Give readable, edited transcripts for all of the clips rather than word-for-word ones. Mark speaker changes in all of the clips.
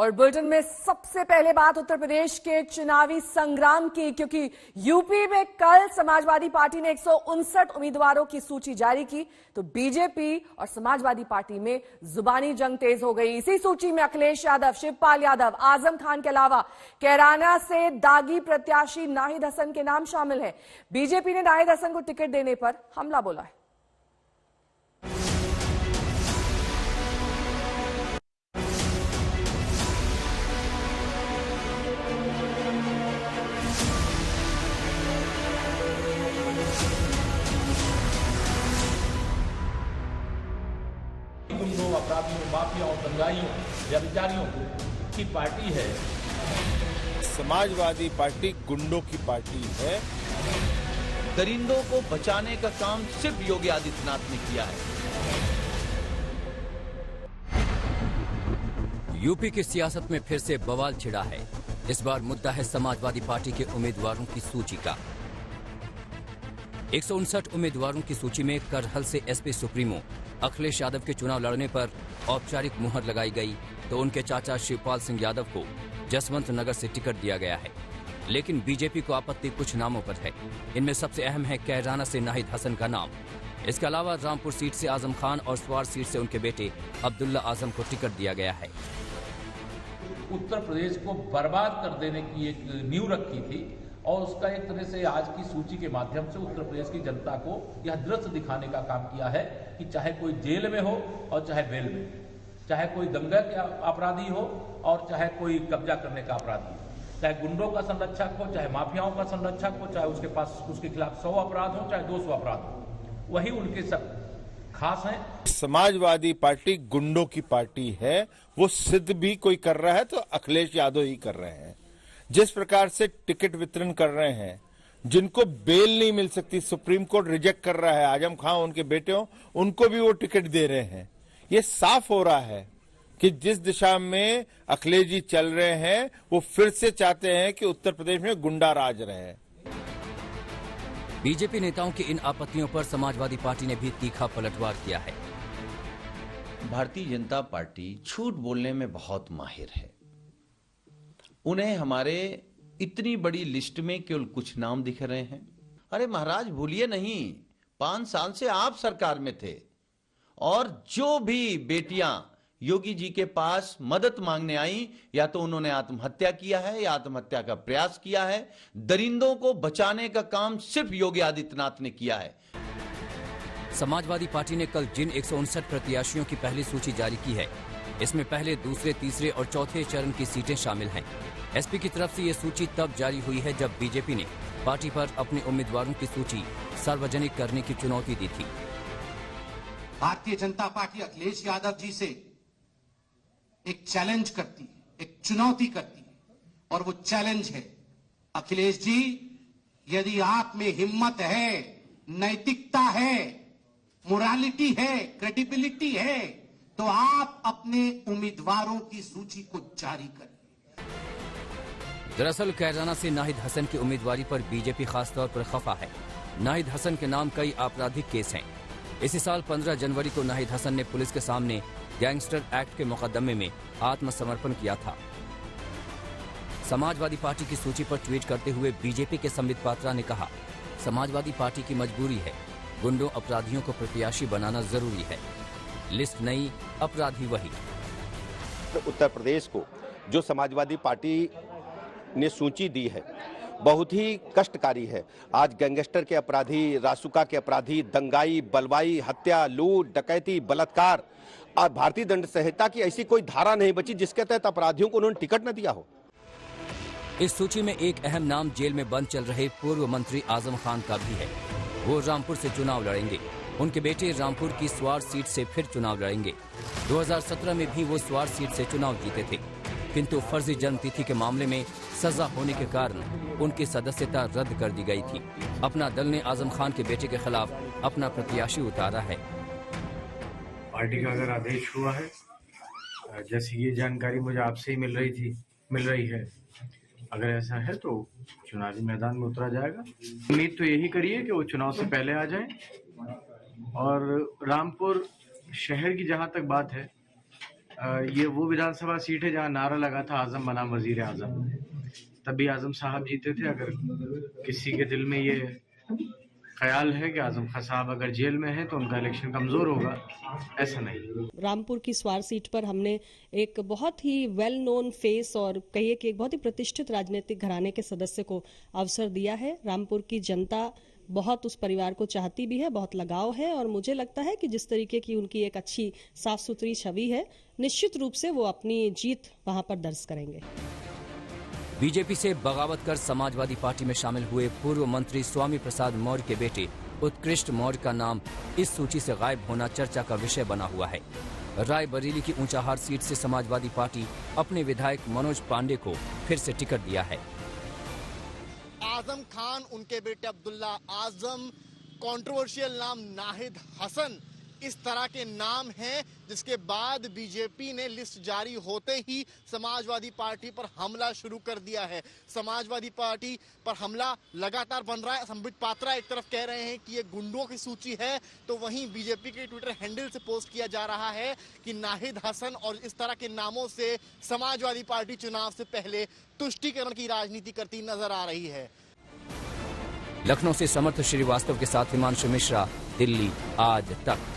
Speaker 1: और बुलेटिन में सबसे पहले बात उत्तर प्रदेश के चुनावी संग्राम की, क्योंकि यूपी में कल समाजवादी पार्टी ने 159 उम्मीदवारों की सूची जारी की, तो बीजेपी और समाजवादी पार्टी में जुबानी जंग तेज हो गई। इसी सूची में अखिलेश यादव, शिवपाल यादव, आजम खान के अलावा कैराना से दागी प्रत्याशी नाहिद हसन के नाम शामिल हैं। बीजेपी ने नाहिद हसन को टिकट देने पर हमला बोला है।
Speaker 2: गुंडों, अपराधियों, माफियाओं, दंगाइयों, व्यभिचारियों की पार्टी है।
Speaker 3: समाजवादी पार्टी गुंडों की पार्टी है।
Speaker 4: दरिंदों को बचाने का काम सिर्फ योगी आदित्यनाथ ने किया है।
Speaker 5: यूपी की सियासत में फिर से बवाल छिड़ा है। इस बार मुद्दा है समाजवादी पार्टी के उम्मीदवारों की सूची का। 159 उम्मीदवारों की सूची में करहल से एसपी सुप्रीमो अखिलेश यादव के चुनाव लड़ने पर औपचारिक मुहर लगाई गई, तो उनके चाचा शिवपाल सिंह यादव को जसवंत नगर से टिकट दिया गया है। लेकिन बीजेपी को आपत्ति कुछ नामों पर है। इनमें सबसे अहम है कैराना से नाहिद हसन का नाम। इसके अलावा रामपुर सीट से आजम खान और स्वार सीट से उनके बेटे अब्दुल्ला आजम को टिकट दिया गया है।
Speaker 2: उत्तर प्रदेश को बर्बाद कर देने की एक नींव रखी थी और उसका एक तरह से आज की सूची के माध्यम से उत्तर प्रदेश की जनता को यह दृश्य दिखाने का काम किया है कि चाहे कोई जेल में हो और चाहे बेल में, चाहे कोई दंगा के अपराधी हो और चाहे कोई कब्जा करने का अपराधी हो, चाहे गुंडों का संरक्षक हो, चाहे माफियाओं का संरक्षक हो, चाहे उसके पास उसके खिलाफ 100 अपराध हो, चाहे 200 अपराध हो, वही उनके सब खास हैं।
Speaker 3: समाजवादी पार्टी गुंडों की पार्टी है। वो सिद्ध भी कोई कर रहा है तो अखिलेश यादव ही कर रहे हैं। जिस प्रकार से टिकट वितरण कर रहे हैं, जिनको बेल नहीं मिल सकती, सुप्रीम कोर्ट रिजेक्ट कर रहा है, आजम खान उनके बेटे हो, उनको भी वो टिकट दे रहे हैं। ये साफ हो रहा है कि जिस दिशा में अखिलेश जी चल रहे हैं वो फिर से चाहते हैं कि उत्तर प्रदेश में गुंडा राज रहे।
Speaker 5: बीजेपी नेताओं की इन आपत्तियों पर समाजवादी पार्टी ने भी तीखा पलटवार किया है।
Speaker 4: भारतीय जनता पार्टी झूठ बोलने में बहुत माहिर है। उन्हें हमारे इतनी बड़ी लिस्ट में केवल कुछ नाम दिख रहे हैं। अरे महाराज भूलिए नहीं, 5 साल से आप सरकार में थे और जो भी बेटियां योगी जी के पास मदद मांगने आई, या तो उन्होंने आत्महत्या किया है या आत्महत्या का प्रयास किया है। दरिंदों को बचाने का काम सिर्फ योगी आदित्यनाथ ने किया है।
Speaker 5: समाजवादी पार्टी ने कल जिन 159 प्रत्याशियों की पहली सूची जारी की है, इसमें पहले, दूसरे, तीसरे और चौथे चरण की सीटें शामिल हैं। एसपी की तरफ से ये सूची तब जारी हुई है जब बीजेपी ने पार्टी पर अपने उम्मीदवारों की सूची सार्वजनिक करने की चुनौती दी थी।
Speaker 6: भारतीय जनता पार्टी अखिलेश यादव जी से एक चैलेंज करती है, एक चुनौती करती है, और वो चैलेंज है, अखिलेश जी, यदि आप में हिम्मत है, नैतिकता है, मोरालिटी है, क्रेडिबिलिटी है, तो आप अपने उम्मीदवारों की सूची को जारी करें।
Speaker 5: दरअसल कैराना से नाहिद हसन की उम्मीदवारी पर बीजेपी खासतौर पर खफा है। नाहिद हसन के नाम कई आपराधिक केस हैं। इसी साल 15 जनवरी को नाहिद हसन ने पुलिस के सामने गैंगस्टर एक्ट के मुकदमे में आत्मसमर्पण किया था। समाजवादी पार्टी की सूची पर ट्वीट करते हुए बीजेपी के संबित पात्रा ने कहा, समाजवादी पार्टी की मजबूरी है, गुंडों अपराधियों को प्रत्याशी बनाना जरूरी है। लिस्ट नई, अपराधी वही।
Speaker 7: उत्तर प्रदेश को जो समाजवादी पार्टी ने सूची दी है बहुत ही कष्टकारी है। आज गैंगस्टर के अपराधी, रासुका के अपराधी, दंगाई, बलवाई, हत्या, लूट, डकैती, बलात्कार, और भारतीय दंड संहिता की ऐसी कोई धारा नहीं बची जिसके तहत अपराधियों को उन्होंने टिकट न दिया हो।
Speaker 5: इस सूची में एक अहम नाम जेल में बंद चल रहे पूर्व मंत्री आजम खान का भी है। वो रामपुर से चुनाव लड़ेंगे। उनके बेटे रामपुर की स्वार सीट से फिर चुनाव लड़ेंगे। 2017 में भी वो स्वार सीट से चुनाव जीते थे, किंतु फर्जी जन्मतिथि के मामले में सजा होने के कारण उनकी सदस्यता रद्द कर दी गई थी। अपना दल ने आजम खान के बेटे के खिलाफ अपना प्रत्याशी उतारा है।
Speaker 8: पार्टी का अगर आदेश हुआ है, जैसी ये जानकारी मुझे आपसे ही मिल रही है, अगर ऐसा है तो चुनावी मैदान में उतरा जाएगा। उम्मीद तो यही करिए कि वो चुनाव से पहले आ जाएं। और रामपुर शहर की जहां तक बात है, ये वो विधानसभा सीट है जहां नारा लगा था आजम बनाम वजीर आजम। तभी आजम साहब जीते थे। अगर किसी के दिल में ये ख्याल है कि आजम खान साहब अगर जेल में हैं तो उनका इलेक्शन कमजोर होगा, ऐसा नहीं।
Speaker 9: रामपुर की स्वार सीट पर हमने एक बहुत ही वेल नोन फेस और कहिए कि एक बहुत ही प्रतिष्ठित राजनीतिक घराने के सदस्य को अवसर दिया है। रामपुर की जनता बहुत उस परिवार को चाहती भी है, बहुत लगाव है और मुझे लगता है कि जिस तरीके की उनकी एक अच्छी साफ सुथरी छवि है, निश्चित रूप से वो अपनी जीत वहां पर दर्ज करेंगे।
Speaker 5: बीजेपी से बगावत कर समाजवादी पार्टी में शामिल हुए पूर्व मंत्री स्वामी प्रसाद मौर्य के बेटे उत्कृष्ट मौर्य का नाम इस सूची से गायब होना चर्चा का विषय बना हुआ है। रायबरेली की ऊंचाहार सीट से समाजवादी पार्टी अपने विधायक मनोज पांडे को फिर से टिकट दिया है।
Speaker 10: आजम खान, उनके बेटे अब्दुल्ला आजम, कंट्रोवर्शियल नाम नाहिद हसन, इस तरह के नाम हैं जिसके बाद बीजेपी ने लिस्ट जारी होते ही समाजवादी पार्टी पर हमला शुरू कर दिया है। समाजवादी पार्टी पर हमला लगातार बन रहा है। संबित पात्रा एक तरफ कह रहे हैं कि ये गुंडों की सूची है, तो वहीं बीजेपी के ट्विटर हैंडल से पोस्ट किया जा रहा है कि नाहिद हसन और इस तरह के नामों से समाजवादी पार्टी चुनाव से पहले तुष्टीकरण की राजनीति करती नजर आ रही है।
Speaker 5: लखनऊ से समर्थ श्रीवास्तव के साथ हिमांशु मिश्रा, दिल्ली आज तक।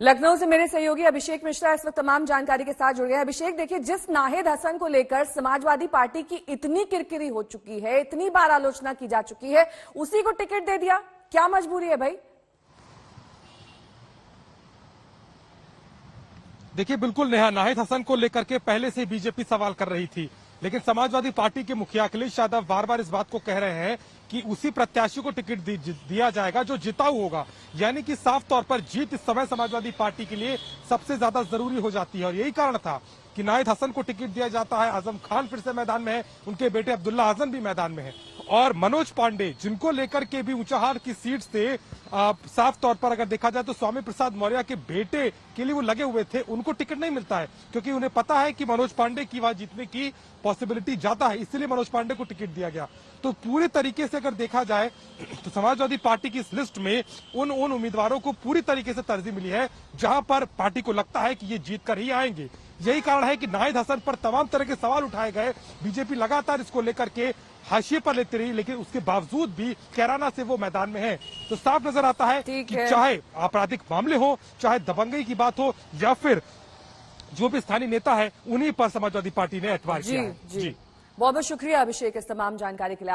Speaker 1: लखनऊ से मेरे सहयोगी अभिषेक मिश्रा इस वक्त तमाम जानकारी के साथ जुड़ गए। अभिषेक, देखिए, जिस नाहिद हसन को लेकर समाजवादी पार्टी की इतनी किरकिरी हो चुकी है, इतनी बार आलोचना की जा चुकी है, उसी को टिकट दे दिया, क्या मजबूरी है भाई?
Speaker 11: देखिए, बिल्कुल नेहा, नाहिद हसन को लेकर के पहले से बीजेपी सवाल कर रही थी, लेकिन समाजवादी पार्टी के मुखिया अखिलेश यादव बार बार इस बात को कह रहे हैं कि उसी प्रत्याशी को टिकट दिया जाएगा जो जिताऊ होगा। यानी कि साफ तौर पर जीत इस समय समाजवादी पार्टी के लिए सबसे ज्यादा जरूरी हो जाती है और यही कारण था कि नाहिद हसन को टिकट दिया जाता है। आजम खान फिर से मैदान में है, उनके बेटे अब्दुल्ला आजम भी मैदान में है और मनोज पांडे, जिनको लेकर के भी ऊंचाहार की सीट से साफ तौर पर अगर देखा जाए तो स्वामी प्रसाद मौर्य के बेटे के लिए वो लगे हुए थे, उनको टिकट नहीं मिलता है क्योंकि उन्हें पता है कि मनोज पांडे की वहां जीतने की पॉसिबिलिटी ज्यादा है, इसलिए मनोज पांडे को टिकट दिया गया। तो पूरी तरीके से अगर देखा जाए तो समाजवादी पार्टी की इस लिस्ट में उन उम्मीदवारों को पूरी तरीके से तरजीह मिली है जहां पर पार्टी को लगता है कि ये जीत कर ही आएंगे। यही कारण है कि नाहिद हसन पर तमाम तरह के सवाल उठाए गए। बीजेपी लगातार इसको लेकर के हाशिए पर लेती रही, लेकिन उसके बावजूद भी कैराना से वो मैदान में है। तो साफ नजर आता है कि चाहे आपराधिक मामले हो, चाहे दबंगई की बात हो या फिर जो भी स्थानीय नेता है, उन्हीं पर समाजवादी पार्टी ने एतबार किया है।
Speaker 1: जी, बहुत बहुत शुक्रिया अभिषेक इस तमाम जानकारी के लिए।